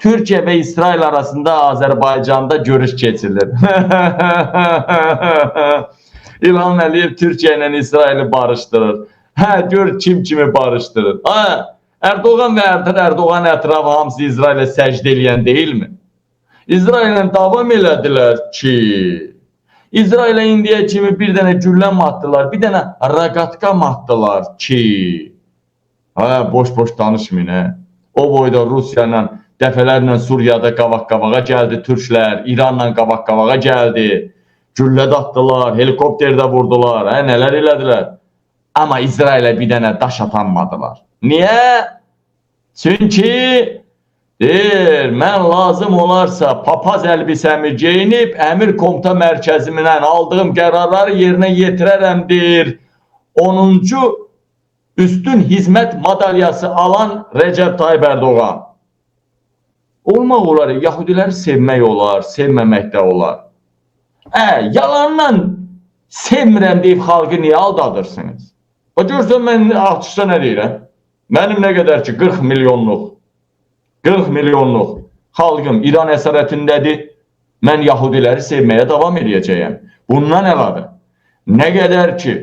Türkiye ve İsrail arasında Azerbaycan'da görüş geçilir. İlham Əliyev Türkiye ile İsrail'i barıştırır. Gör kim kimi barıştırır. Erdoğan ve Erdoğan etrafı hamısı İsrail'e secde edən değil mi? İsrail'le davam elədilər ki, İsrail'e indiyə kimi bir dənə güllə mi atdılar, bir dənə raqatka mı atdılar ki, boş-boş danışmayın. O boyda Rusya ilə dəfələrlə Suriyada qabaq-qabağa gəldi Türklər, İranla qabaq-qabağa gəldi, güllə də atdılar, helikopterdə vurdular, nələr elədilər. Amma İsrail'e bir dənə daş atanmadılar. Niyə? Çünki deyir, mən lazım olarsa papaz əlbisəmi geyinib, əmir komuta mərkəzimdən aldığım qərarları yerinə yetirərəmdir. 10-cu üstün hizmət madalyası alan Recep Tayyip Erdoğan. Olmaq olar, Yahudiləri sevmək olar, sevməmək də olar. Yalandan sevmirəm deyib xalqı niyə aldadırsınız? Görürsən, mən artıqda nə deyirəm? Mənim nə qədər ki 40 milyonluq xalqım İran əsarətindədir. Mən Yahudiləri sevməyə davam edəcəyəm. Bundan əlavə, nə qədər ki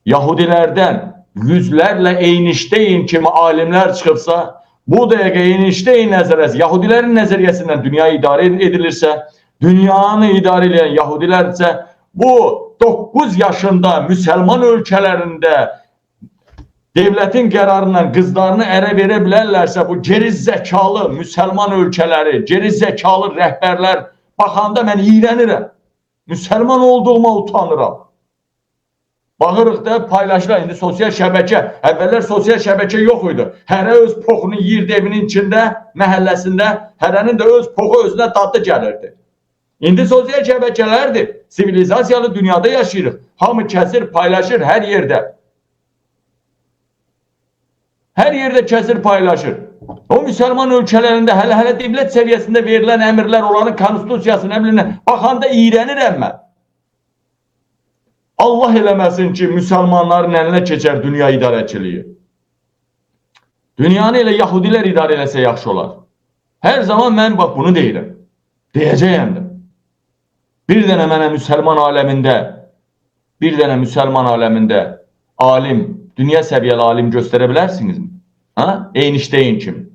Yahudilərdən yüzlərlə Einstein kimi alimlər çıxıbsa, bu dəqiqə Einstein nəzəriyyəsi, Yahudilərin nəzəriyyəsindən dünya idarə edilirsə, dünyanı idarə edən Yahudilər isə bu 9 yaşında müsəlman ölkələrində devlətin qərarından qızlarını ərə verə bilərlərsə, bu geri zəkalı müsəlman ölkələri, geri zəkalı rəhbərlər baxanda mən iyrənirəm. Müsəlman olduğuma utanıram. Baxırıq da paylaşılan, indi sosial şəbəkə, əvvəllər sosial şəbəkə yox idi. Hərə öz poxunu yiyirdi evinin içində, məhəlləsində, hərənin də öz poxu özünə dadlı gəlirdi. İndi sosial şəbəkələrdir. Sivilizasiyalı dünyada yaşayırıq. Hamı kəsir, paylaşır hər yerdə. Hər yerdə kəsir, paylaşır. O müsəlman ölkələrində hələ devlət səviyyəsində verilən əmrlər, onların konstitusiyasına, əmrinə baxanda iyrənirəm mən. Allah eləməsin ki, müsəlmanların əlinə keçər dünya idarəçiliyi. Dünyanı elə Yahudilər idarə eləsə yaxşı olar. Hər zaman mən bax bunu deyirəm. Deyəcəyəm də. Bir dənə mənə müsəlman aləmində, alim, dünya səviyyəli alim göstərə bilərsinizmi? Einstein kimi.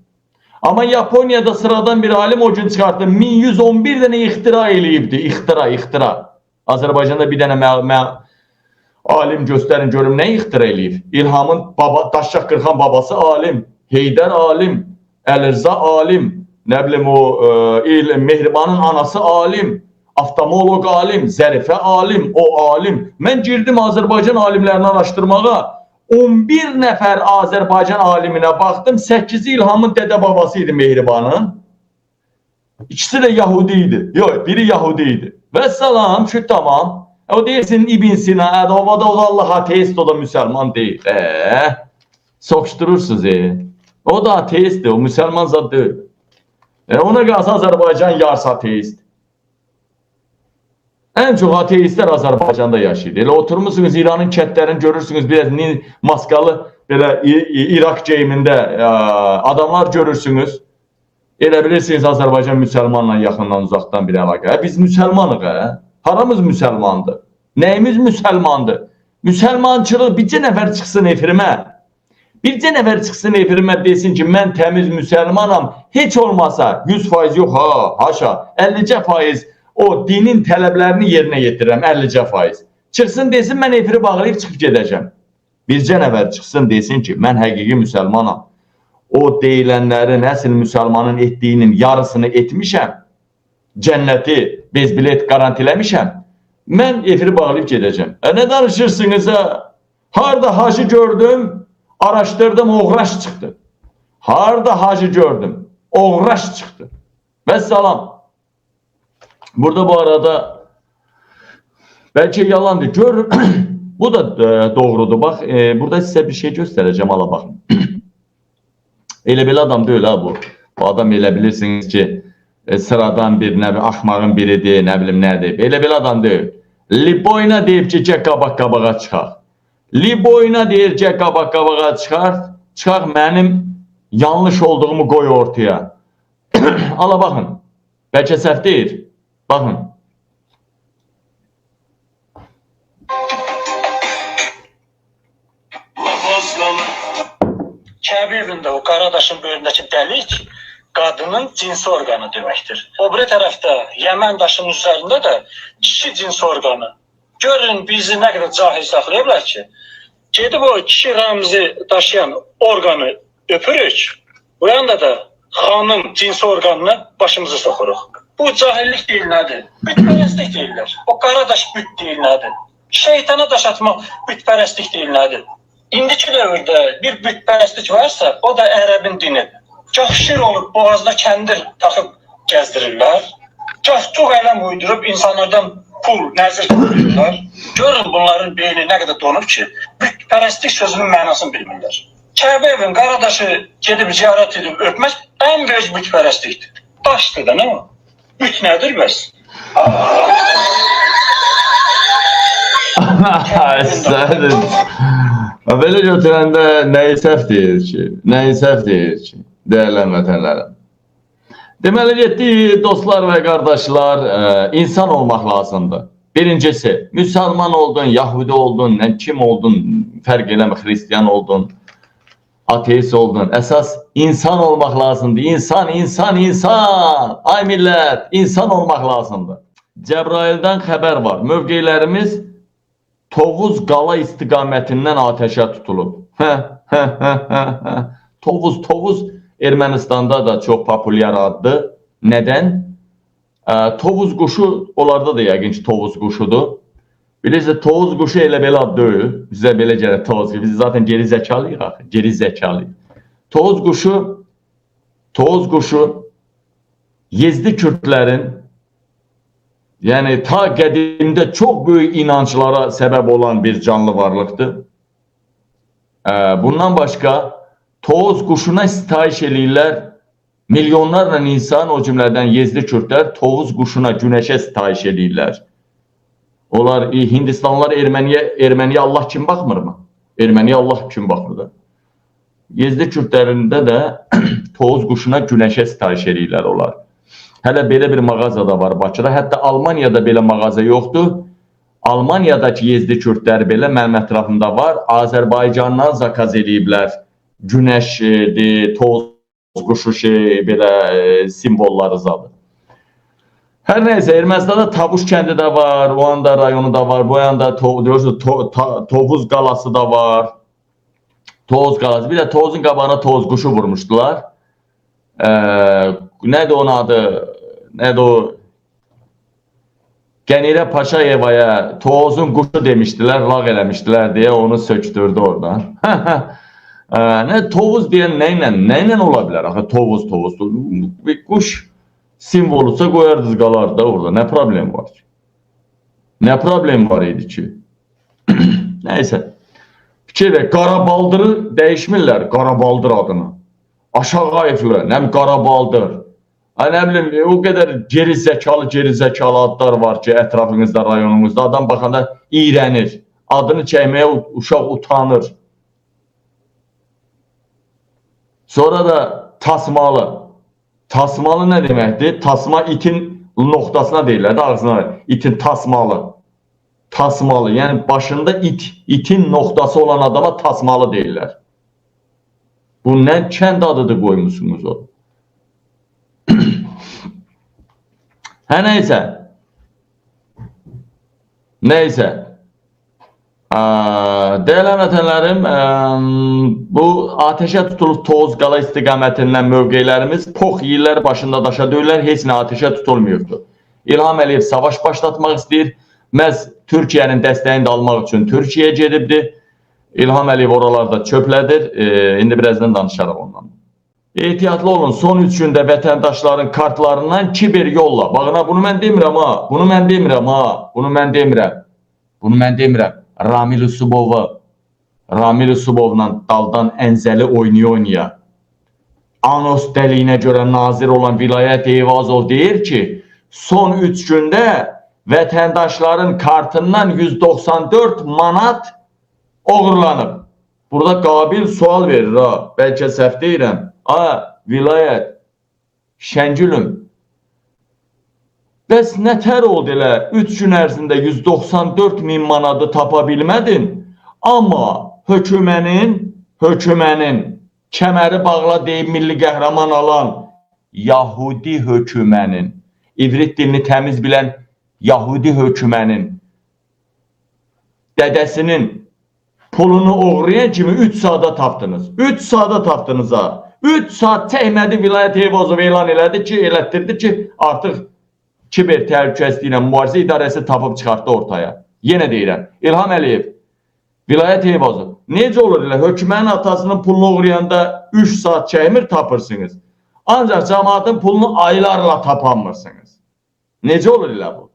Amma Yaponiyada sıradan bir alim o gün çıxartdı, 1111 dənə ixtira eləyibdi. İxtira. Azərbaycanda bir dənə alim göstərin, görüm nə ixtira eləyib? İlhamın daşşaq qırxan babası alim, Heydər alim, Əlirza alim, nə bilim o Mehribanın anası alim, oftalmoloq alim, Zərifə alim, o alim. Mən girdim Azərbaycan alimlərini araşdırmağa. 11 nəfər Azərbaycan aliminə baxdım. 8-i İlhamın dədə babası idi Mehribanın. İkisi də Yahudi idi. Yox, biri Yahudi idi. Və salam, şu tamam. O deyirsin İbn Sina, o da Allah ateist, o da müsəlman deyil. Soxuşdurursunuz. O da ateistdir, o müsəlman zad deyil. Ona qalsa Azərbaycan yarısı ateist. En çok ateistler Azerbaycan'da yaşayır. Elə oturmuşsunuz İran'ın kətlərini görürsünüz, biraz maskalı belə İrak geyimində adamlar görürsünüz. Elə bilirsiniz Azerbaycan müsəlmanla yaxından uzaqdan bir əlaqə. Biz müsəlmanıq. Haramız müsəlmandır? Nəyimiz müsəlmandır? Müsəlmançılıq bircə nəfər çıxsın efirimə. Bircə nəfər çıxsın efirimə desin ki, mən təmiz müsəlmanam. Heç olmasa 100% yox, haşa, 50% o dinin tələblərini yerinə yetirirəm, 50%. Çıxsın desin, mən efiri bağlayıb çıxıb gedəcəm. Bircə nəfər çıxsın desin ki, mən həqiqi müsəlmanam. O deyilənlərin, əsl müsəlmanın etdiyinin yarısını etmişəm. Cənnəti bezbilet garantiləmişəm. Mən efiri bağlayıb gedəcəm. Nə danışırsınız? Harada hacı gördüm, araşdırdım, oğraş çıxdı. Harada hacı gördüm, oğraş çıxdı. Vəssalam. Burada bu arada belki yalandır. Gör, bu da doğrudur. Bak, burada size bir şey göstereceğim. Ala bakın. Elə belə adam deyil ha bu. Bu adam elə bilirsiniz ki, sıradan bir nəvi axmağın biridir, nə bilim nədir. Elə belə adam deyil. Liboyna deyib ki, gəl qabaq-qabağa çıxaq. Liboyna deyir ki, qabaq-qabağa çıxaq. Çıxaq mənim yanlış olduğumu qoy ortaya. Ala baxın. Bəlkə səhv deyil. Baxın. Kəbir evində o qaradaşın böyründəki dəlik qadının cinsi orqanı deməkdir. O biri tərəfdə Yəmən daşının üzərində də kişi cinsi orqanı. Görün bizi nə qədər cahil saxlayıblar ki, gedib o kişi rəmzi daşıyan orqanı öpürük, bu yanda da xanım cinsi orqanını başımıza soxuruq. Bu cahillik deyil nədir? Bütpərəstlik deyirlər. O qaradaş büt deyil nədir? Şeytana daş atmaq bütpərəstlik deyil nədir? İndiki dövrdə bir bütpərəstlik varsa, o da ərəbin dinidir. Gah şir olub boğazda kəndir taxıb gəzdirirlər, gah çox ələm uydurub insanlardan pul, nəzir tuturlar. Görün bunların beyni nə qədər donub ki, bütpərəstlik sözünün mənasını bilmirlər. Kəbə evin qaradaşı gedib ziyarət edib öpmək ən böyük bütpərəstlikdir. Daşdır da nə o? Büt nədir bəs? Əsədir. Belə götürəndə nəyi səhv deyir ki, dəyərlən vətənlərim. Deməli, getdik dostlar və qardaşlar, insan olmaq lazımdır. Birincisi, müsəlman oldun, Yahudi oldun, kim oldun, fərq eləmə, Xristiyan oldun, ateist oldun. Əsas insan olmaq lazımdır. İnsan. Ay millət, insan olmaq lazımdır. Cəbraildən xəbər var. Mövqelərimiz Tovuz Qala istiqamətindən atəşə tutulub. Tovuz Ermənistanda da çox populyar addır. Nədən? Tovuz quşu, onlarda da yəqin ki, Tovuz quşudur. Bilirsiniz, Tovuz quşu elə belə ad deyil. Bizə belə gəlir Tovuz quşu. Biz zaten geri zəkalıyıq axı. Geri zəkalıyıq. Tovuz quşu Yezdi Kürdlərin, yəni ta qədimdə çox böyük inanclara səbəb olan bir canlı varlıqdır. Bundan başqa Tovuz quşuna sitayiş eləyirlər. Milyonlarla insan, o cümlədən Yezdi Kürdlər Tovuz quşuna, günəşə sitayiş eləyirlər. Onlar, Hindistanlılar Erməniyə Allah kim baxmır mı? Erməniyə Allah kim baxmır da? Yezdi Kürdlərində də Tovuz quşuna, günəşə sitayiş eləyirlər onlar. Hələ belə bir mağaza da var Bakıda. Hətta Almaniyada belə mağaza yoxdur. Almaniyadakı Yezdi Kürdləri belə mənim ətrafımda var. Azərbaycandan zakaz eləyiblər. Günəşdir, Tovuz quşu belə simvolları zadı. Hər nəysə, Ermənistanda Tavuş kəndi də var, o anda rayonu da var, bu yanda Tovuz qalası da var. Tovuz qalası. Bir də Tovuzun qabağına Tovuz quşu vurmuşdular. Nədir onun adı? Nədir o? Qənirə Paşayevaya Tovuzun quşu demişdilər, lağ eləmişdilər deyə onu söktürdü oradan. Tovuz deyən nəylə ola bilər? Axı Tovuz. Bir quş simvolusa qoyardınız qalar da orada. Nə problem var ki? Nə problem var idi ki? Nəysə. Fikir ver, Qarabaldırı dəyişmirlər Qarabaldır adını. Aşağayıflı, nəm Qarabaldır. Nə bilim, o qədər geri zəkalı adlar var ki, ətrafınızda, rayonunuzda. Adam baxanda iyrənir. Adını çəkməyə uşaq utanır. Sonra da tasmalı. Tasmalı nə deməkdir? Tasma itin noktasına deyirlər də ağzına. İtin tasmalı. Tasmalı, yəni başında itin noktası olan adama tasmalı deyirlər. Bu nə kənd adıdır qoymuşsunuz o? Nəysə. Dəyərli vətənlərim, bu ateşə tutulub Tovuz Qala istiqamətindən mövqelərimiz pox illər başında daşa döyürlər, heç nə ateşə tutulmuyordu. İlham Əliyev savaş başlatmaq istəyir, məhz Türkiyənin dəstəyini də almaq üçün Türkiyəyə gedibdir. İlham Əliyev oralarda çöplədir, indi birazdan danışarıq ondan. Ehtiyatlı olun, son 3 gündə vətəndaşların kartlarından kiber yolla. Baxına, bunu mən demirəm. Ramil Usubovla daldan Ənzəli oynaya. Anos dəliyinə görə nazir olan Vilayət Eyvazov deyir ki, son 3 gündə vətəndaşların kartından 194 manat oğurlanıb. Burada qabil sual verir, bəlkə səhv deyirəm. Vilayət, Şəngülüm, bəs nətər oldu elə 3 gün ərzində 194.000 manadı tapa bilmədin, amma hökumənin kəməri bağla deyib milli qəhrəman alan Yahudi hökumənin, ivrit dilini təmiz bilən Yahudi hökumənin dədəsinin pulunu oğrayan kimi 3 saata tapdınız. 3 saata tapdınız ha. 3 saat çəkmədi, Vilayət Eyvazov elan elədi ki, elətdirdi ki, artıq kiber təhlükəsizliyi ilə mübarizə idarəsi tapıb çıxartdı ortaya. Yenə deyirəm, İlham Əliyev, Vilayət Eyvazov, necə olur elə hökumənin atasının pulunu oğrayanda 3 saat çəkmir tapırsınız. Ancaq cəmaatın pulunu aylarla tapanmırsınız. Necə olur elə bu?